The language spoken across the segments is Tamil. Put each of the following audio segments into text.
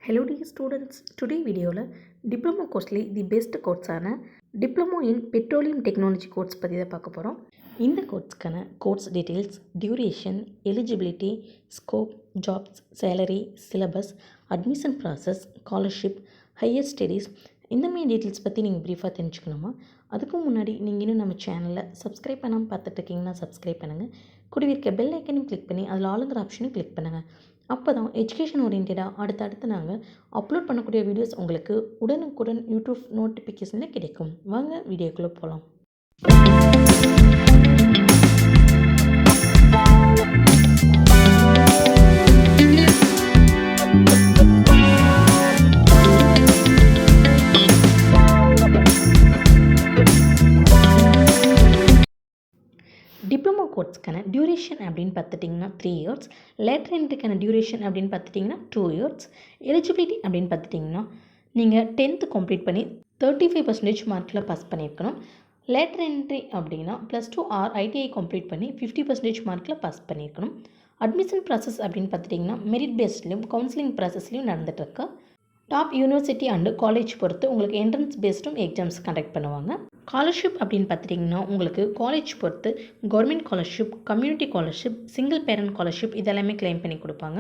Hello dear students, today video diploma course the best course diploma in petroleum technology course பத்தி தான் பார்க்க போறோம். இந்த கோர்ஸ்க்கான course details, duration, eligibility, scope, jobs, salary, syllabus, admission process, scholarship, higher studies இந்த மாதிரி டீட்டெயில்ஸ் பற்றி நீங்கள் ப்ரீஃபாக தெரிஞ்சுக்கணுமா? அதுக்கு முன்னாடி நீங்கள் இன்னும் நம்ம சேனலில் சப்ஸ்கிரைப் பண்ணாமல் பார்த்துட்டு இருக்கீங்கன்னா சப்ஸ்கிரைப் பண்ணுங்கள். கூடவே இருக்க பெல் ஐக்கனையும் கிளிக் பண்ணி அதில் ஆளுங்கிற ஆப்ஷனும் கிளிக் பண்ணுங்கள். அப்போ தான் எஜுகேஷன் ஓரியன்டாக அடுத்தடுத்து நாங்கள் அப்லோட் பண்ணக்கூடிய வீடியோஸ் உங்களுக்கு உடனுக்குடன் யூடியூப் நோட்டிஃபிகேஷனில் கிடைக்கும். வாங்க வீடியோக்குள்ளே போகலாம். டிப்ளமோ கோர்ஸ்க்கான டியூரேஷன் அப்படின்னு பார்த்துட்டிங்கன்னா 3 இயர்ஸ், லேட்டர் என்ட்ரிக்கான டியூரேஷன் அப்படின்னு பார்த்துட்டிங்கன்னா 2 இயர்ஸ், எலிஜிபிலிட்டி அப்படின்னு பார்த்துட்டிங்கன்னா நீங்கள் 10th கம்ப்ளீட் பண்ணி 35% மார்க்கில் பாஸ் பண்ணியிருக்கணும். லேட்டர் என்ட்ரி அப்படின்னா +2 ஆர் ஐடிஐ கம்ப்ளீட் பண்ணி 50% மார்க்கில் பாஸ் பண்ணியிருக்கணும். அட்மிஷன் ப்ராசஸ் அப்படின்னு பார்த்துட்டிங்கன்னா மெரிட் பேஸ்ட்லேயும் கவுன்சிலிங் ப்ராசஸ்லையும் நடந்துகிட்ருக்கு. டாப் யூனிவர்சிட்டி அண்டு காலேஜ் பொறுத்து உங்களுக்கு என்ட்ரன்ஸ் பேஸ்டும் எக்ஸாம்ஸ் கண்டக்ட் பண்ணுவாங்க. ஸ்காலர்ஷிப் அப்படின்னு பார்த்துட்டிங்கன்னா உங்களுக்கு காலேஜ் பொறுத்து government scholarship, community scholarship, single parent scholarship இதெல்லாமே கிளைம் பண்ணி கொடுப்பாங்க.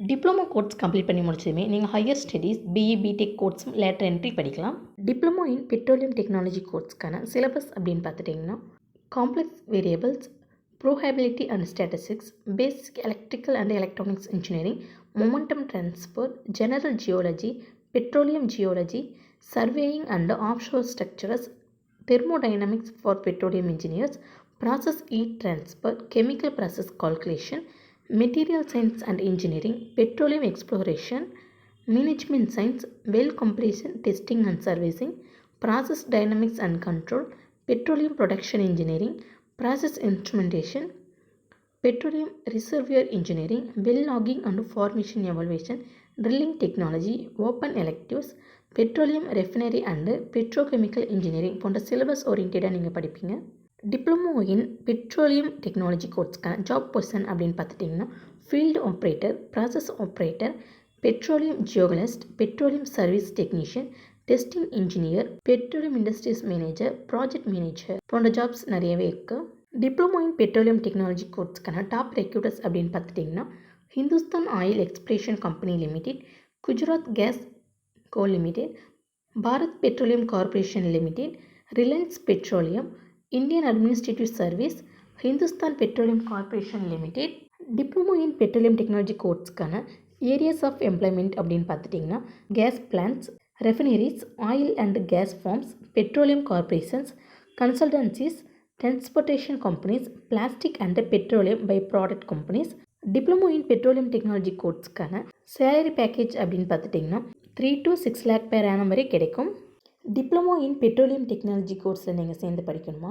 டிப்ளமோ கோர்ஸ் கம்ப்ளீட் பண்ணி முடிச்சதுமே நீங்கள் ஹையர் ஸ்டடீஸ், பிஇ, பிடெக் கோர்ஸும் லேட்டர் என்ட்ரி படிக்கலாம். டிப்ளமோ இன் பெட்ரோலியம் டெக்னாலஜி கோர்ஸ்க்கான சிலபஸ் அப்படின்னு பார்த்துட்டிங்கன்னா complex variables, probability and statistics, basic electrical and electronics engineering, momentum transfer, general geology, petroleum geology, surveying and offshore structures, thermodynamics for petroleum engineers, process heat transfer, chemical process calculation, material science and engineering, petroleum exploration, management science, well compression testing and servicing, process dynamics and control, petroleum production engineering, process instrumentation, petroleum reservoir engineering, well logging and formation evaluation, drilling technology, open electives, petroleum refinery and petrochemical engineering போன்ற சிலபஸ் ஓரியன்டாக நீங்கள் படிப்பீங்க. டிப்ளமோ இன் பெட்ரோலியம் டெக்னாலஜி கோர்ஸ்க்கான ஜாப் பொசிஷன் அப்படின்னு பார்த்துட்டிங்கன்னா field operator, process operator, petroleum geologist, petroleum service technician, testing engineer, petroleum industries manager, project manager போன்ற ஜாப்ஸ் நிறையவே இருக்குது. டிப்ளமோ இன் பெட்ரோலியம் டெக்னாலஜி கோர்ஸ்க்கான டாப் ரெக்ரூட்டர்ஸ் அப்படின்னு பார்த்துட்டிங்கன்னா Hindustan oil exploration company limited, Gujarat gas Co Limited, Bharat Petroleum Corporation Limited, Reliance Petroleum, Indian Administrative Service, Hindustan Petroleum Corporation Limited. Diploma in Petroleum Technology கோர்ஸ்க்கான ஏரியாஸ் ஆஃப் எம்ப்ளாய்மெண்ட் அப்படின்னு பார்த்துட்டிங்கன்னா gas plants, refineries, oil and gas farms, petroleum corporations, consultancies, transportation companies, plastic and petroleum by product companies. Diploma in petroleum technology கோர்ஸ்க்கான சேலரி பேக்கேஜ் அப்படின்னு பார்த்துட்டிங்கன்னா 3 to 6 lakh per annum வரை கிடைக்கும். டிப்ளமோ இன் பெட்ரோலியம் டெக்னாலஜி கோர்ஸில் நீங்கள் சேர்ந்து படிக்கணுமா?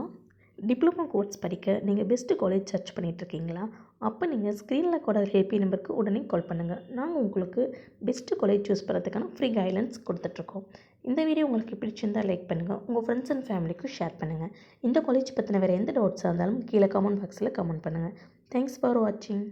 டிப்ளமோ கோர்ஸ் படிக்க நீங்கள் பெஸ்ட்டு காலேஜ் சர்ச் பண்ணிகிட்ருக்கீங்களா? அப்போ நீங்கள் ஸ்க்ரீனில் கூட ஹெல்ப்லைன் நம்பருக்கு உடனே கால் பண்ணுங்கள். நாங்கள் உங்களுக்கு பெஸ்ட்டு காலேஜ் சூஸ் பண்ணுறதுக்கான ஃப்ரீ கைட்லைன்ஸ் கொடுத்துட்ருக்கோம். இந்த வீடியோ உங்களுக்கு பிடிச்சிருந்தால் லைக் பண்ணுங்கள், உங்கள் ஃப்ரெண்ட்ஸ் அண்ட் ஃபேமிலிக்கும் ஷேர் பண்ணுங்கள். இந்த காலேஜ் பற்றின வேறு எந்த டவுட்ஸாக இருந்தாலும் கீழே கமெண்ட் பாக்ஸில் கமெண்ட் பண்ணுங்கள். தேங்க்ஸ் ஃபார் வாட்சிங்.